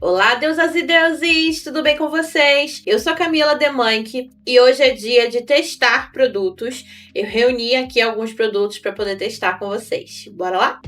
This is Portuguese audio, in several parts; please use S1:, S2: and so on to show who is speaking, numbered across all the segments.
S1: Olá, deusas e deuses! Tudo bem com vocês? Eu sou a Camila Demanque e hoje é dia de testar produtos. Eu reuni aqui alguns produtos para poder testar com vocês. Bora lá?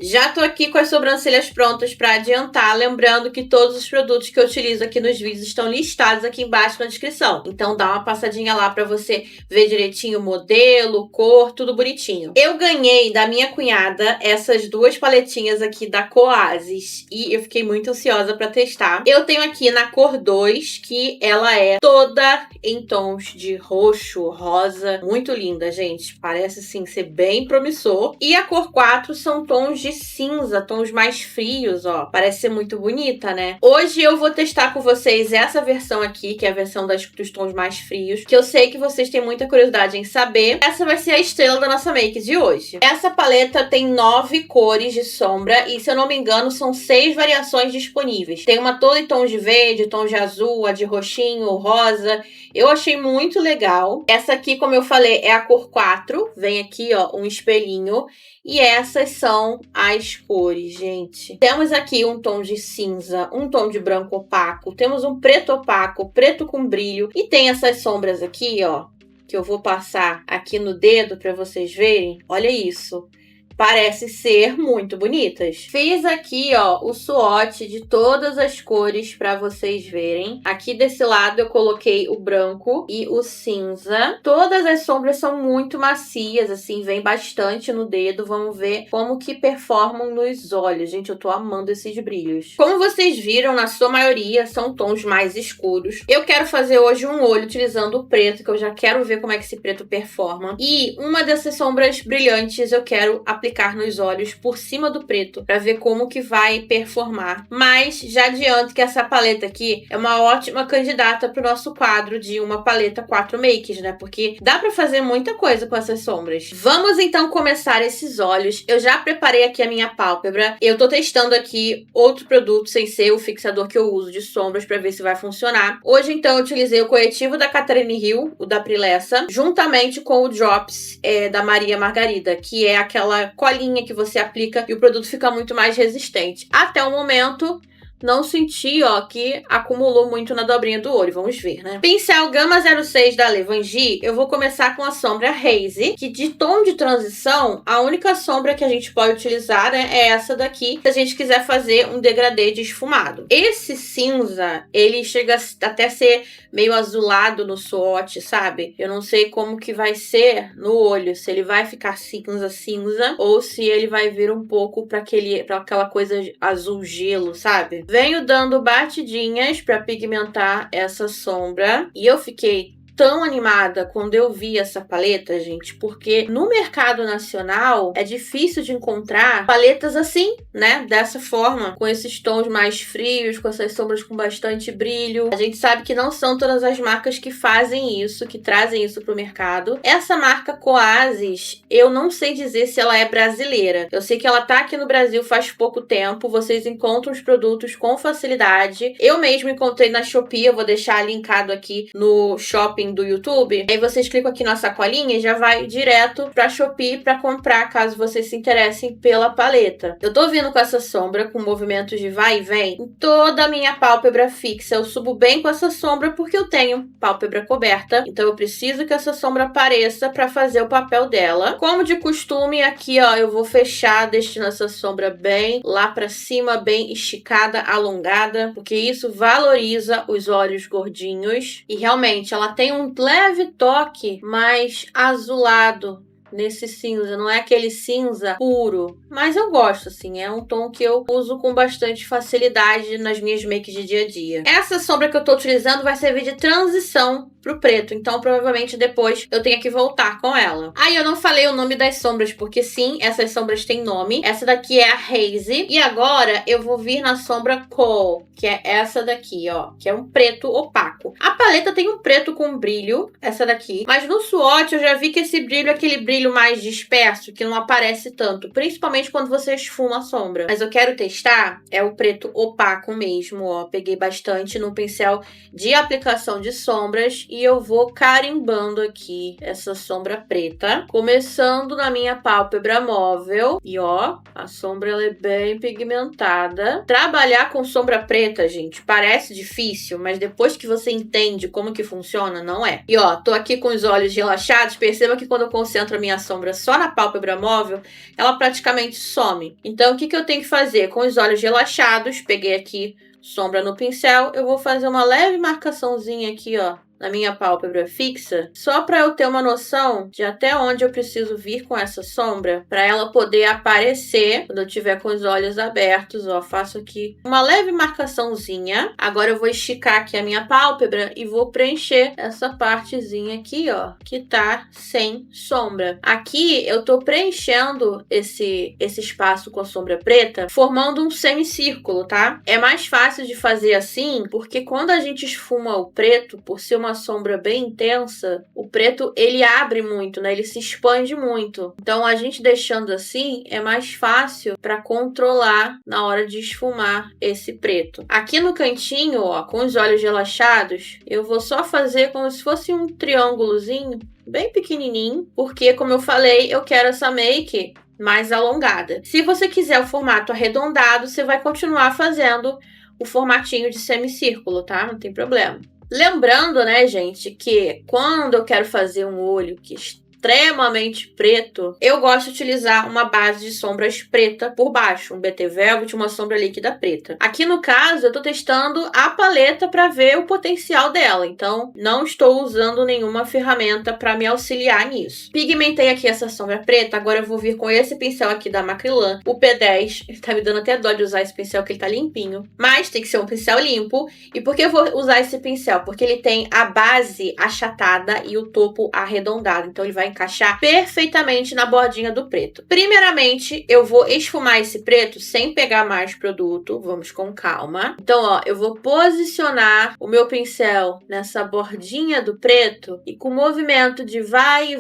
S1: Já tô aqui com as sobrancelhas prontas para adiantar, lembrando que todos os produtos que eu utilizo aqui nos vídeos estão listados aqui embaixo na descrição. Então dá uma passadinha lá para você ver direitinho o modelo, cor, tudo bonitinho. Eu ganhei da minha cunhada essas duas paletinhas aqui da Coasis e eu fiquei muito ansiosa para testar. Eu tenho aqui na cor 2, que ela é toda em tons de roxo, rosa, muito linda, gente. Parece assim ser bem promissor. E a cor 4 são tons de cinza, tons mais frios, ó. Parece ser muito bonita, né? Hoje eu vou testar com vocês essa versão aqui, que é a versão dos tons mais frios, que eu sei que vocês têm muita curiosidade em saber. Essa vai ser a estrela da nossa make de hoje. Essa paleta tem 9 cores de sombra e, se eu não me engano, são 6 variações disponíveis. Tem uma toda em tons de verde, tons de azul, a de roxinho, rosa. Eu achei muito legal. Essa aqui, como eu falei, é a cor 4. Vem aqui, ó, um espelhinho. E essas são as cores, gente. Temos aqui um tom de cinza, um tom de branco opaco. Temos um preto opaco, preto com brilho. E tem essas sombras aqui, ó, que eu vou passar aqui no dedo para vocês verem. Olha isso. Parece ser muito bonitas. Fiz aqui, ó, o swatch de todas as cores para vocês verem. Aqui desse lado eu coloquei o branco e o cinza. Todas as sombras são muito macias, assim, vem bastante no dedo. Vamos ver como que performam nos olhos. Gente, eu tô amando esses brilhos. Como vocês viram, na sua maioria são tons mais escuros. Eu quero fazer hoje um olho utilizando o preto, que eu já quero ver como é que esse preto performa. E uma dessas sombras brilhantes eu quero aplicar nos olhos por cima do preto para ver como que vai performar. Mas já adianto que essa paleta aqui é uma ótima candidata para o nosso quadro de uma paleta 4 makes, né? Porque dá para fazer muita coisa com essas sombras. Vamos então começar esses olhos. Eu já preparei aqui a minha pálpebra. Eu tô testando aqui outro produto sem ser o fixador que eu uso de sombras para ver se vai funcionar. Hoje então eu utilizei o corretivo da Catherine Hill, o da Prilessa, juntamente com o Drops da Maria Margarida, que é aquela colinha que você aplica e o produto fica muito mais resistente. Até o momento, não senti, ó, que acumulou muito na dobrinha do olho. Vamos ver, né? Pincel Gama 06 da Levangie, eu vou começar com a sombra Haze, que de tom de transição, a única sombra que a gente pode utilizar, né, é essa daqui, se a gente quiser fazer um degradê de esfumado. Esse cinza, ele chega até a ser meio azulado no swatch, sabe? Eu não sei como que vai ser no olho, se ele vai ficar cinza ou se ele vai vir um pouco para aquela coisa azul gelo, sabe? Venho dando batidinhas para pigmentar essa sombra e eu fiquei tão animada quando eu vi essa paleta, gente, porque no mercado nacional é difícil de encontrar paletas assim, né? Dessa forma, com esses tons mais frios, com essas sombras com bastante brilho. A gente sabe que não são todas as marcas que fazem isso, que trazem isso pro mercado. Essa marca Coasis, eu não sei dizer se ela é brasileira. Eu sei que ela tá aqui no Brasil faz pouco tempo, vocês encontram os produtos com facilidade. Eu mesmo encontrei na Shopee, eu vou deixar linkado aqui no shopping do YouTube. Aí vocês clicam aqui na sacolinha e já vai direto pra Shopee pra comprar, caso vocês se interessem pela paleta. Eu tô vindo com essa sombra, com movimentos de vai e vem, em toda a minha pálpebra fixa. Eu subo bem com essa sombra porque eu tenho pálpebra coberta, então eu preciso que essa sombra apareça pra fazer o papel dela. Como de costume, aqui, ó, eu vou fechar, deixando essa sombra bem lá pra cima, bem esticada, alongada, porque isso valoriza os olhos gordinhos. E realmente, ela tem um leve toque mais azulado nesse cinza, não é aquele cinza puro, mas eu gosto, assim, é um tom que eu uso com bastante facilidade nas minhas makes de dia a dia. Essa sombra que eu tô utilizando vai servir de transição pro preto, então provavelmente depois eu tenho que voltar com ela. Aí eu não falei o nome das sombras, porque sim, essas sombras têm nome. Essa daqui é a Haze, e agora eu vou vir na sombra Kohl, que é essa daqui, ó, que é um preto opaco. A paleta tem um preto com brilho, essa daqui, mas no swatch eu já vi que esse brilho é aquele brilho mais disperso, que não aparece tanto, principalmente quando você esfuma a sombra. Mas eu quero testar, é o preto opaco mesmo, ó, peguei bastante no pincel de aplicação de sombras e eu vou carimbando aqui essa sombra preta, começando na minha pálpebra móvel. E ó, a sombra ela é bem pigmentada. Trabalhar com sombra preta, gente, parece difícil, mas depois que você entende como que funciona, não é. E ó, tô aqui com os olhos relaxados, perceba que quando eu concentro a minha sombra só na pálpebra móvel, ela praticamente some. Então, o que eu tenho que fazer? Com os olhos relaxados, peguei aqui sombra no pincel, eu vou fazer uma leve marcaçãozinha aqui, ó, na minha pálpebra fixa, só para eu ter uma noção de até onde eu preciso vir com essa sombra, para ela poder aparecer quando eu tiver com os olhos abertos, ó, faço aqui uma leve marcaçãozinha. Agora eu vou esticar aqui a minha pálpebra e vou preencher essa partezinha aqui, ó, que tá sem sombra. Aqui eu tô preenchendo esse espaço com a sombra preta, formando um semicírculo, tá? É mais fácil de fazer assim, porque quando a gente esfuma o preto, por ser uma sombra bem intensa, o preto ele abre muito, né? Ele se expande muito. Então a gente deixando assim é mais fácil para controlar na hora de esfumar esse preto. Aqui no cantinho, ó, com os olhos relaxados, eu vou só fazer como se fosse um triângulozinho bem pequenininho, porque como eu falei, eu quero essa make mais alongada. Se você quiser o formato arredondado, você vai continuar fazendo o formatinho de semicírculo, tá? Não tem problema. Lembrando, né, gente, que quando eu quero fazer um olho que extremamente preto, eu gosto de utilizar uma base de sombras preta por baixo, um BT Velvet, uma sombra líquida preta. Aqui no caso, eu tô testando a paleta para ver o potencial dela, então não estou usando nenhuma ferramenta para me auxiliar nisso. Pigmentei aqui essa sombra preta, agora eu vou vir com esse pincel aqui da Macrylan, o P10, ele tá me dando até dó de usar esse pincel, que ele tá limpinho, mas tem que ser um pincel limpo. E por que eu vou usar esse pincel? Porque ele tem a base achatada e o topo arredondado, então ele vai encaixar perfeitamente na bordinha do preto. Primeiramente, eu vou esfumar esse preto sem pegar mais produto. Vamos com calma. Então, ó, eu vou posicionar o meu pincel nessa bordinha do preto e com o movimento de vai e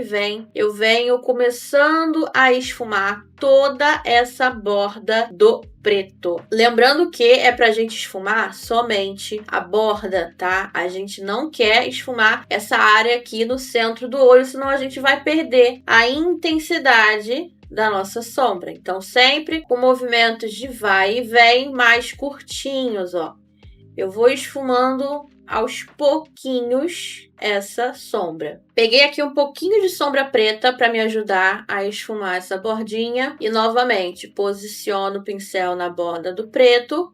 S1: vem, eu venho começando a esfumar toda essa borda do preto. Lembrando que é pra gente esfumar somente a borda, tá? A gente não quer esfumar essa área aqui no centro do olho, senão a gente vai perder a intensidade da nossa sombra. Então, sempre com movimentos de vai e vem mais curtinhos, ó. Eu vou esfumando aos pouquinhos essa sombra. Peguei aqui um pouquinho de sombra preta para me ajudar a esfumar essa bordinha. E novamente, posiciono o pincel na borda do preto.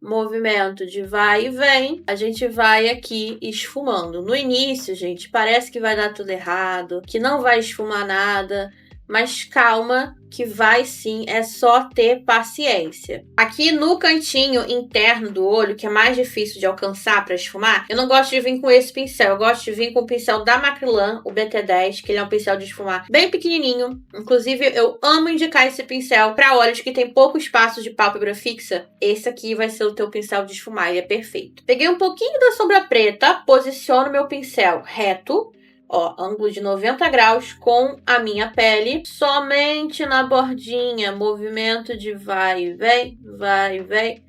S1: Movimento de vai e vem. A gente vai aqui esfumando. No início, gente, parece que vai dar tudo errado, que não vai esfumar nada. Mas calma, que vai sim, é só ter paciência. Aqui no cantinho interno do olho, que é mais difícil de alcançar para esfumar, eu não gosto de vir com esse pincel, eu gosto de vir com o pincel da Macrylan, o BT10, que ele é um pincel de esfumar bem pequenininho. Inclusive, eu amo indicar esse pincel para olhos que tem pouco espaço de pálpebra fixa. Esse aqui vai ser o teu pincel de esfumar, ele é perfeito. Peguei um pouquinho da sombra preta, posiciono meu pincel reto, ó, ângulo de 90 graus com a minha pele, somente na bordinha, movimento de vai e vem, vai e vem,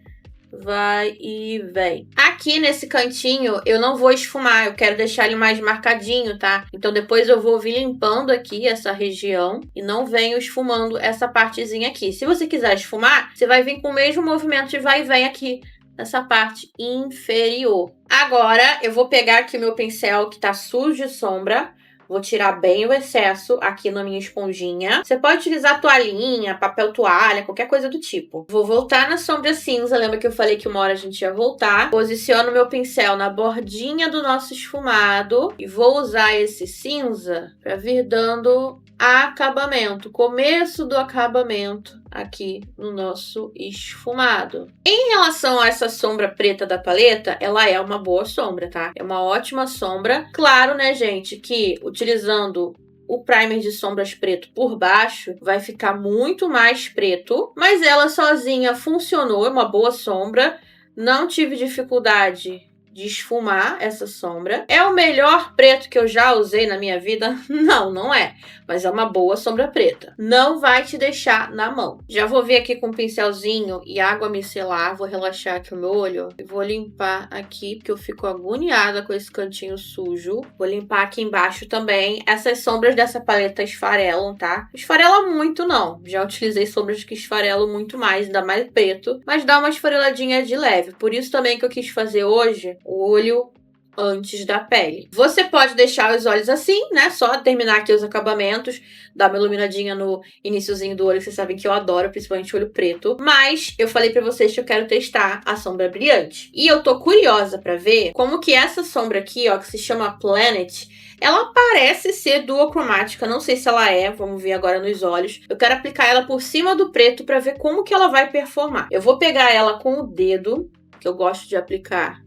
S1: vai e vem. Aqui nesse cantinho eu não vou esfumar, eu quero deixar ele mais marcadinho, tá? Então depois eu vou vir limpando aqui essa região e não venho esfumando essa partezinha aqui. Se você quiser esfumar, você vai vir com o mesmo movimento de vai e vem aqui nessa parte inferior. Agora, eu vou pegar aqui o meu pincel que tá sujo de sombra. Vou tirar bem o excesso aqui na minha esponjinha. Você pode utilizar toalhinha, papel toalha, qualquer coisa do tipo. Vou voltar na sombra cinza. Lembra que eu falei que uma hora a gente ia voltar? Posiciono meu pincel na bordinha do nosso esfumado. E vou usar esse cinza para vir dando acabamento, começo do acabamento aqui no nosso esfumado. Em relação a essa sombra preta da paleta, ela é uma boa sombra, tá? É uma ótima sombra. Claro, né, gente, que utilizando o primer de sombras preto por baixo vai ficar muito mais preto, mas ela sozinha funcionou, é uma boa sombra. Não tive dificuldade de esfumar essa sombra. É o melhor preto que eu já usei na minha vida? Não, não é. Mas é uma boa sombra preta. Não vai te deixar na mão. Já vou vir aqui com um pincelzinho e água micelar. Vou relaxar aqui o meu olho. E vou limpar aqui, porque eu fico agoniada com esse cantinho sujo. Vou limpar aqui embaixo também. Essas sombras dessa paleta esfarelam, tá? Esfarela muito, não. Já utilizei sombras que esfarelam muito mais, ainda mais preto. Mas dá uma esfareladinha de leve. Por isso também que eu quis fazer hoje o olho antes da pele. Você pode deixar os olhos assim, né? Só terminar aqui os acabamentos, dar uma iluminadinha no iniciozinho do olho, que vocês sabem que eu adoro, principalmente olho preto. Mas eu falei pra vocês que eu quero testar a sombra brilhante. E eu tô curiosa pra ver como que essa sombra aqui, ó, que se chama Planet, ela parece ser duocromática, não sei se ela é, vamos ver agora nos olhos. Eu quero aplicar ela por cima do preto pra ver como que ela vai performar. Eu vou pegar ela com o dedo, que eu gosto de aplicar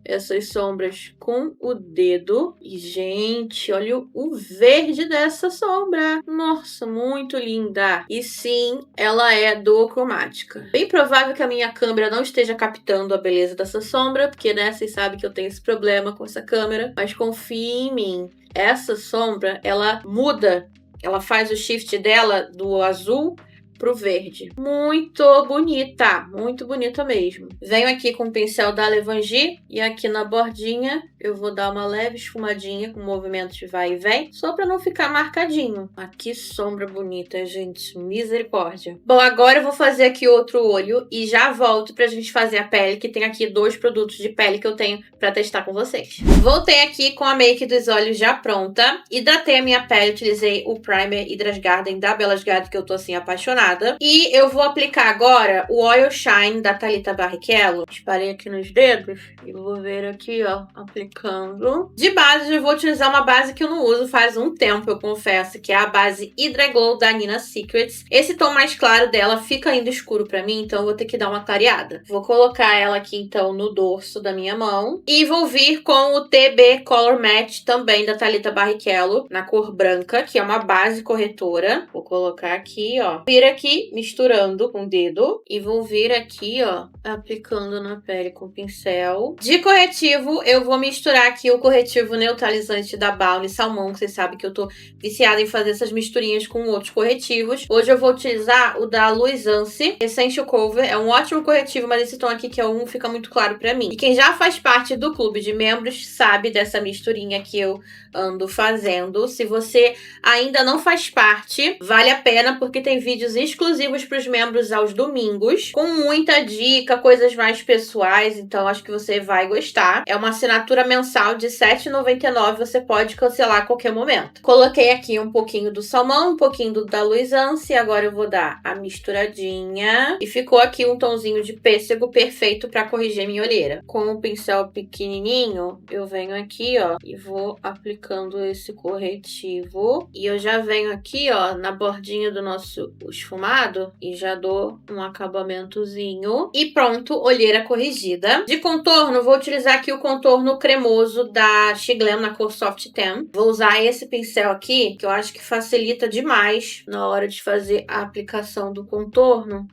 S1: essas sombras com o dedo. E, gente, olha o verde dessa sombra. Nossa, muito linda. E sim, ela é duocromática. Bem provável que a minha câmera não esteja captando a beleza dessa sombra, porque, né, vocês sabem que eu tenho esse problema com essa câmera. Mas confie em mim. Essa sombra, ela muda. Ela faz o shift dela do azul pro verde. Muito bonita mesmo. Venho aqui com o pincel da Levangie e aqui na bordinha eu vou dar uma leve esfumadinha com movimento de vai e vem, só pra não ficar marcadinho. Ah, que sombra bonita, gente. Misericórdia. Bom, agora eu vou fazer aqui outro olho e já volto pra gente fazer a pele, que tem aqui 2 produtos de pele que eu tenho pra testar com vocês. Voltei aqui com a make dos olhos já pronta. Hidratei a minha pele, utilizei o primer Hydras Garden da Belas Garden, que eu tô assim apaixonada. E eu vou aplicar agora o Oil Shine da Thalita Barrichello. Espalhei aqui nos dedos e vou ver aqui, ó, aplicando. De base, eu vou utilizar uma base que eu não uso faz um tempo, eu confesso, que é a base Hydra Glow da Nina Secrets. Esse tom mais claro dela fica ainda escuro pra mim, então eu vou ter que dar uma clareada. Vou colocar ela aqui, então, no dorso da minha mão. E vou vir com o TB Color Match, também da Thalita Barrichello, na cor branca, que é uma base corretora. Vou colocar aqui, ó. Vir aqui misturando com o dedo e vou vir aqui, ó, aplicando na pele com o pincel. De corretivo, eu vou misturar aqui o corretivo neutralizante da Balm Salmão, que vocês sabem que eu tô viciada em fazer essas misturinhas com outros corretivos. Hoje eu vou utilizar o da Luisance Essential Cover. É um ótimo corretivo, mas esse tom aqui, que é um, fica muito claro pra mim. E quem já faz parte do clube de membros sabe dessa misturinha que eu ando fazendo. Se você ainda não faz parte, vale a pena, porque tem vídeos exclusivos para os membros aos domingos, com muita dica, coisas mais pessoais, então acho que você vai gostar. É uma assinatura mensal de R$ 7,99, você pode cancelar a qualquer momento. Coloquei aqui um pouquinho do salmão, um pouquinho do da Luisance, agora eu vou dar a misturadinha. E ficou aqui um tonzinho de pêssego perfeito para corrigir minha olheira. Com um pincel pequenininho, eu venho aqui, ó, e vou aplicando esse corretivo. E eu já venho aqui, ó, na bordinha do nosso esfumado e já dou um acabamentozinho. E pronto, olheira corrigida. De contorno, vou utilizar aqui o contorno cremoso da Shiglam na cor Soft Tan. Vou usar esse pincel aqui, que eu acho que facilita demais na hora de fazer a aplicação do contorno,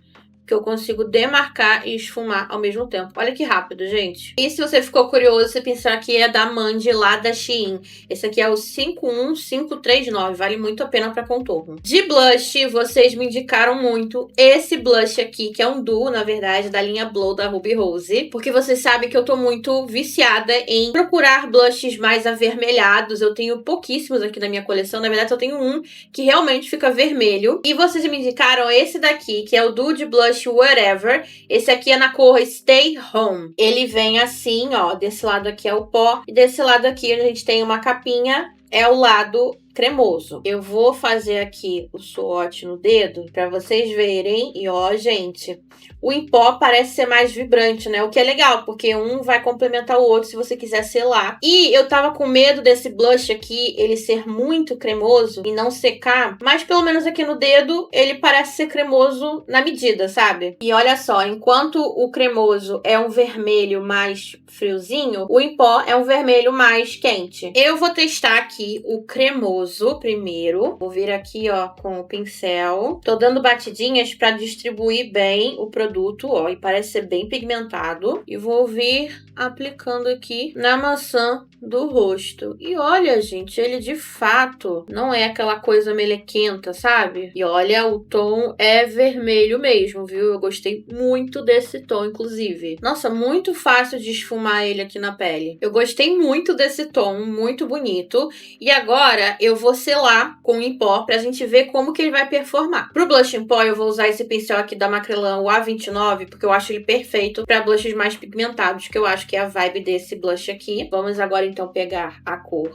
S1: que eu consigo demarcar e esfumar ao mesmo tempo. Olha que rápido, gente. E se você ficou curioso, esse pincel aqui é da Mandy, lá da Shein. Esse aqui é o 51539, vale muito a pena para contorno. De blush, vocês me indicaram muito esse blush aqui, que é um duo, na verdade, da linha Blow da Ruby Rose, porque vocês sabem que eu tô muito viciada em procurar blushes mais avermelhados. Eu tenho pouquíssimos aqui na minha coleção, na verdade eu tenho um que realmente fica vermelho. E vocês me indicaram esse daqui, que é o duo de blush Whatever. Esse aqui é na cor Stay Home. Ele vem assim, ó. Desse lado aqui é o pó. E desse lado aqui a gente tem uma capinha. É o lado cremoso. Eu vou fazer aqui o swatch no dedo pra vocês verem. E ó, gente, o em pó parece ser mais vibrante, né? O que é legal, porque um vai complementar o outro se você quiser selar. E eu tava com medo desse blush aqui, ele ser muito cremoso e não secar. Mas pelo menos aqui no dedo, ele parece ser cremoso na medida, sabe? E olha só, enquanto o cremoso é um vermelho mais friozinho, o em pó é um vermelho mais quente. Eu vou testar aqui o cremoso cremoso primeiro. Vou vir aqui, ó, com o pincel. Tô dando batidinhas pra distribuir bem o produto, ó, e parece ser bem pigmentado. E vou vir aplicando aqui na maçã do rosto. E olha, gente, ele de fato não é aquela coisa melequenta, sabe? E olha, o tom é vermelho mesmo, viu? Eu gostei muito desse tom, inclusive. Nossa, muito fácil de esfumar ele aqui na pele. Eu gostei muito desse tom, muito bonito. E agora eu vou selar com em pó pra gente ver como que ele vai performar. Pro blush em pó eu vou usar esse pincel aqui da Macrylan, o A29, porque eu acho ele perfeito pra blushes mais pigmentados, que eu acho que é a vibe desse blush aqui. Vamos agora então pegar a cor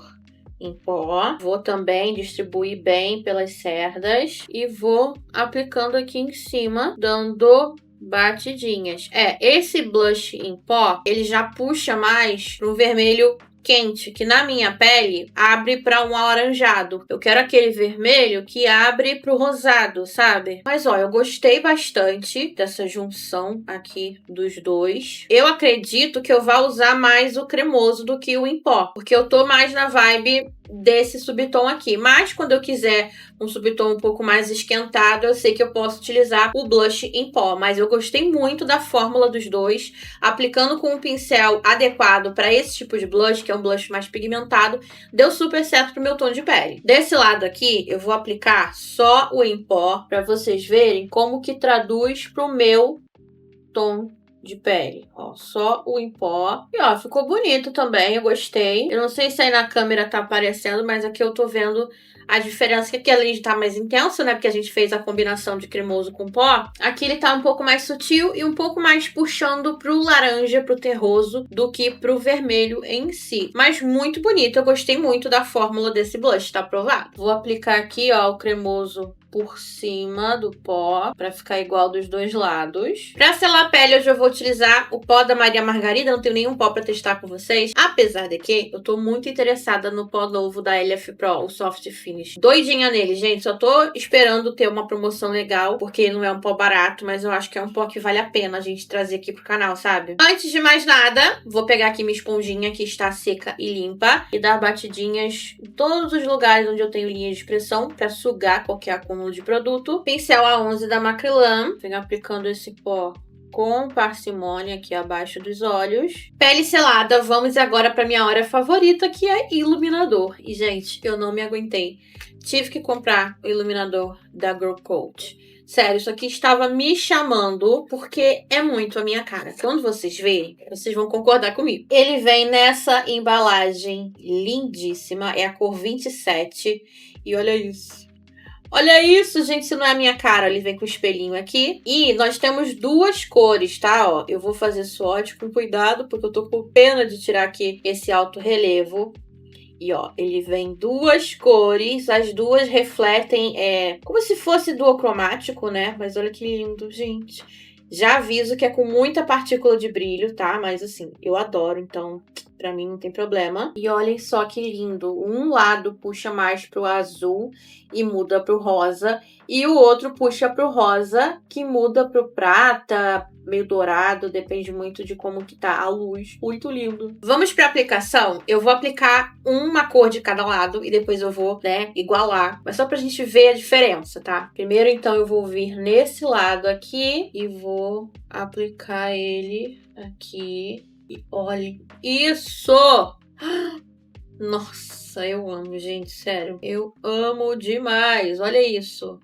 S1: em pó. Vou também distribuir bem pelas cerdas e vou aplicando aqui em cima, dando batidinhas. Esse blush em pó, ele já puxa mais pro vermelho quente, que na minha pele abre para um alaranjado. Eu quero aquele vermelho que abre pro rosado, sabe? Mas ó, eu gostei bastante dessa junção aqui dos dois. Eu acredito que eu vá usar mais o cremoso do que o em pó, porque eu tô mais na vibe desse subtom aqui. Mas quando eu quiser um subtom um pouco mais esquentado, eu sei que eu posso utilizar o blush em pó. Mas eu gostei muito da fórmula dos dois. Aplicando com um pincel adequado para esse tipo de blush, que é um blush mais pigmentado, deu super certo pro meu tom de pele. Desse lado aqui, eu vou aplicar só o em pó, para vocês verem como que traduz pro meu tom de pele, ó, só o em pó. E ó, ficou bonito também, eu gostei. Eu não sei se aí na câmera tá aparecendo, mas aqui eu tô vendo a diferença, que aqui a lente tá mais intensa, né, porque a gente fez a combinação de cremoso com pó. Aqui ele tá um pouco mais sutil e um pouco mais puxando pro laranja, pro terroso, do que pro vermelho em si. Mas muito bonito, eu gostei muito da fórmula desse blush, tá aprovado. Vou aplicar aqui, ó, o cremoso por cima do pó, pra ficar igual dos dois lados. Pra selar a pele, hoje eu vou utilizar o pó da Maria Margarida. Não tenho nenhum pó pra testar com vocês. Apesar de que eu tô muito interessada no pó novo da LF Pro, o Soft Finish. Doidinha nele, gente. Só tô esperando ter uma promoção legal, porque não é um pó barato, mas eu acho que é um pó que vale a pena a gente trazer aqui pro canal, sabe? Antes de mais nada, vou pegar aqui minha esponjinha, que está seca e limpa, e dar batidinhas em todos os lugares onde eu tenho linha de expressão, pra sugar qualquer acúmulo de produto. Pincel A11 da Macrylan, venho aplicando esse pó com parcimônia aqui abaixo dos olhos. Pele selada, vamos agora para minha hora favorita, que é iluminador. E gente, eu não me aguentei, tive que comprar o iluminador da Girl Code. Sério, isso aqui estava me chamando, porque é muito a minha cara. Quando vocês verem, vocês vão concordar comigo. Ele vem nessa embalagem lindíssima, é a cor 27, e olha isso. Olha isso, gente, se não é a minha cara. Ele vem com o espelhinho aqui. E nós temos duas cores, tá? Ó, eu vou fazer swatch com cuidado, porque eu tô com pena de tirar aqui esse alto relevo. E ó, ele vem duas cores, as duas refletem, como se fosse duocromático, né? Mas olha que lindo, gente. Já aviso que é com muita partícula de brilho, tá? Mas assim, eu adoro, então pra mim não tem problema. E olhem só que lindo. Um lado puxa mais pro azul e muda pro rosa. E o outro puxa pro rosa, que muda pro prata, meio dourado. Depende muito de como que tá a luz. Muito lindo. Vamos pra aplicação? Eu vou aplicar uma cor de cada lado e depois eu vou, né, igualar. Mas só pra gente ver a diferença, tá? Primeiro, então, eu vou vir nesse lado aqui e vou aplicar ele aqui. E olha isso! Nossa, eu amo, gente, sério. Eu amo demais, olha isso.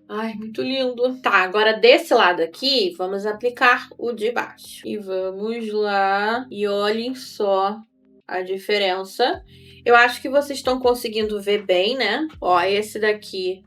S1: Ai, muito lindo. Tá, agora desse lado aqui, vamos aplicar o de baixo. E vamos lá. E olhem só a diferença. Eu acho que vocês estão conseguindo ver bem, né? Ó, esse daqui,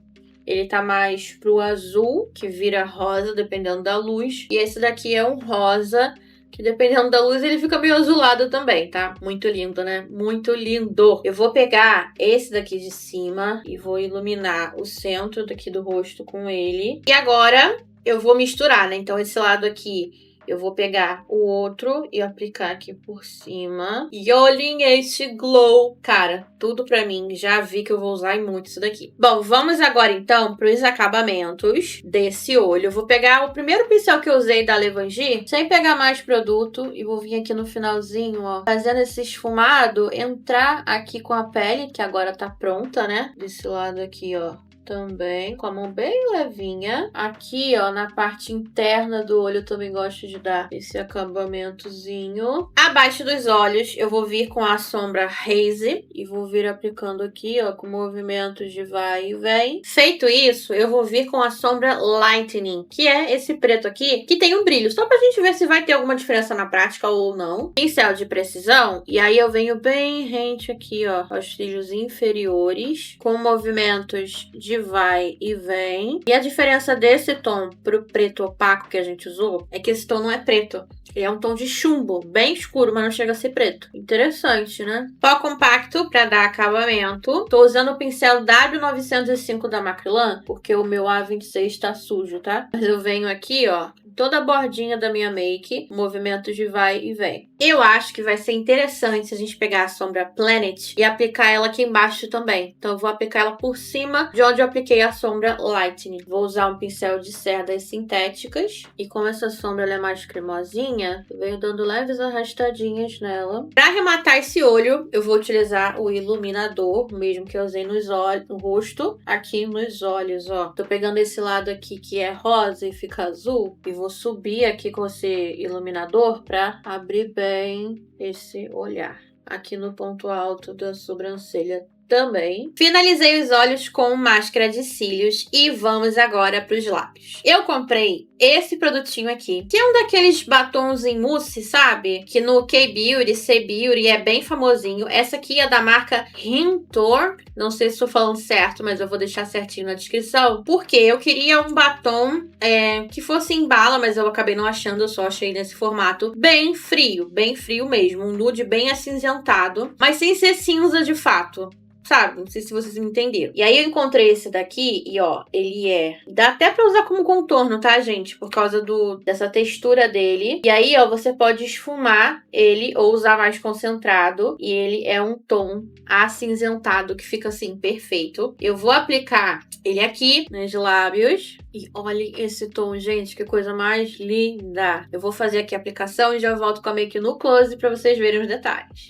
S1: ele tá mais pro azul, que vira rosa, dependendo da luz. E esse daqui é um rosa, que dependendo da luz ele fica meio azulado também, tá? Muito lindo, né? Muito lindo! Eu vou pegar esse daqui de cima e vou iluminar o centro daqui do rosto com ele. E agora eu vou misturar, né? Então esse lado aqui Eu vou pegar o outro e aplicar aqui por cima. E olhem esse glow. Cara, tudo pra mim. Já vi que eu vou usar muito isso daqui. Bom, vamos agora então pros acabamentos desse olho. Eu vou pegar o primeiro pincel que eu usei da Levangie, sem pegar mais produto. E vou vir aqui no finalzinho, ó, fazendo esse esfumado entrar aqui com a pele, que agora tá pronta, né? Desse lado aqui, ó. Também, com a mão bem levinha. Aqui, ó, na parte interna do olho, eu também gosto de dar esse acabamentozinho. Abaixo dos olhos, eu vou vir com a sombra Haze e vou vir aplicando aqui, ó, com movimentos de vai e vem. Feito isso, eu vou vir com a sombra Lightening, que é esse preto aqui, que tem um brilho, só pra gente ver se vai ter alguma diferença na prática ou não. Pincel de precisão, e aí eu venho bem rente aqui, ó, aos cílios inferiores, com movimentos de vai e vem. E a diferença desse tom pro preto opaco que a gente usou é que esse tom não é preto. Ele é um tom de chumbo, bem escuro, mas não chega a ser preto. Interessante, né? Pó compacto para dar acabamento. Tô usando o pincel W905 da Macrylan, porque o meu A26 tá sujo, tá? Mas eu venho aqui, ó, toda a bordinha da minha make, movimentos de vai e vem. Eu acho que vai ser interessante se a gente pegar a sombra Planet e aplicar ela aqui embaixo também. Então eu vou aplicar ela por cima de onde eu apliquei a sombra Lightening. Vou usar um pincel de cerdas sintéticas. E como essa sombra ela é mais cremosinha, eu venho dando leves arrastadinhas nela. Para arrematar esse olho, eu vou utilizar o iluminador, mesmo que eu usei nos olhos, no rosto, aqui nos olhos, ó. Tô pegando esse lado aqui que é rosa e fica azul e vou subir aqui com esse iluminador para abrir bem esse olhar. Aqui no ponto alto da sobrancelha também. Finalizei os olhos com máscara de cílios e vamos agora para os lábios. Eu comprei esse produtinho aqui, que é um daqueles batons em mousse, sabe? Que no K-Beauty, C-Beauty é bem famosinho. Essa aqui é da marca Rintor. Não sei se estou falando certo, mas eu vou deixar certinho na descrição. Porque eu queria um batom que fosse em bala, mas eu acabei não achando, eu só achei nesse formato bem frio mesmo. Um nude bem acinzentado, mas sem ser cinza de fato. Sabe? Não sei se vocês me entenderam. E aí eu encontrei esse daqui e, ó, ele dá até pra usar como contorno, tá, gente? Por causa dessa textura dele. E aí, ó, você pode esfumar ele ou usar mais concentrado. E ele é um tom acinzentado que fica, assim, perfeito. Eu vou aplicar ele aqui nos lábios. E olhem esse tom, gente, que coisa mais linda. Eu vou fazer aqui a aplicação e já volto com a make no close pra vocês verem os detalhes.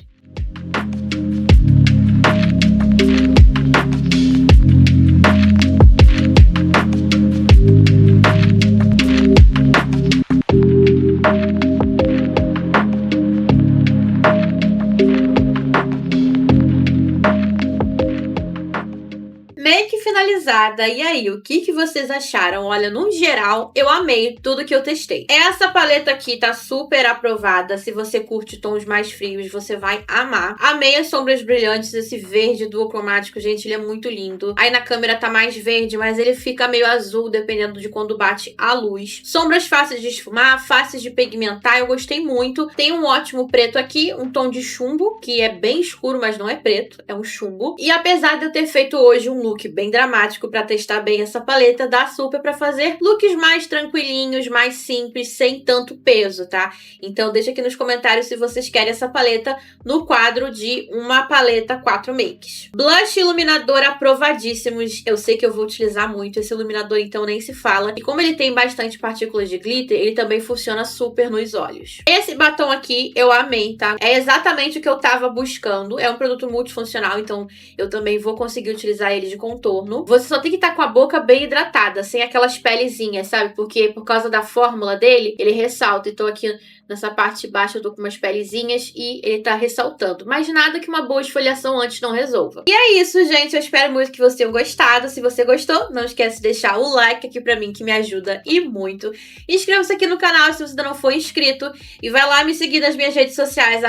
S1: Make finalizada. E aí, o que vocês acharam? Olha, no geral, eu amei tudo que eu testei. Essa paleta aqui tá super aprovada. Se você curte tons mais frios, você vai amar. Amei as sombras brilhantes, esse verde duocromático, gente, ele é muito lindo. Aí na câmera tá mais verde, mas ele fica meio azul, dependendo de quando bate a luz. Sombras fáceis de esfumar, fáceis de pigmentar, eu gostei muito. Tem um ótimo preto aqui, um tom de chumbo, que é bem escuro, mas não é preto, é um chumbo. E apesar de eu ter feito hoje um look bem dramático para testar bem essa paleta, dá super para fazer looks mais tranquilinhos, mais simples, sem tanto peso, tá? Então deixa aqui nos comentários se vocês querem essa paleta no quadro de uma paleta 4 makes. Blush e iluminador aprovadíssimos. Eu sei que eu vou utilizar muito esse iluminador, então nem se fala. E como ele tem bastante partículas de glitter, ele também funciona super nos olhos. Esse batom aqui eu amei, tá? É exatamente o que eu tava buscando. É um produto multifuncional, então eu também vou conseguir utilizar ele de contorno. Você só tem que estar com a boca bem hidratada, sem aquelas pelezinhas, sabe? Porque por causa da fórmula dele, ele ressalta. Então aqui nessa parte de baixo eu tô com umas pelezinhas e ele tá ressaltando. Mas nada que uma boa esfoliação antes não resolva. E é isso, gente. Eu espero muito que vocês tenham gostado. Se você gostou, não esquece de deixar o like aqui pra mim, que me ajuda e muito. Inscreva-se aqui no canal se você ainda não for inscrito. E vai lá me seguir nas minhas redes sociais,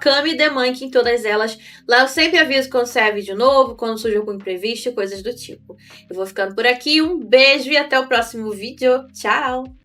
S1: @CamiTheMonkey, em todas elas. Lá eu sempre aviso quando sair vídeo novo, quando surge algum imprevisto e coisas do tipo. Eu vou ficando por aqui. Um beijo e até o próximo vídeo. Tchau!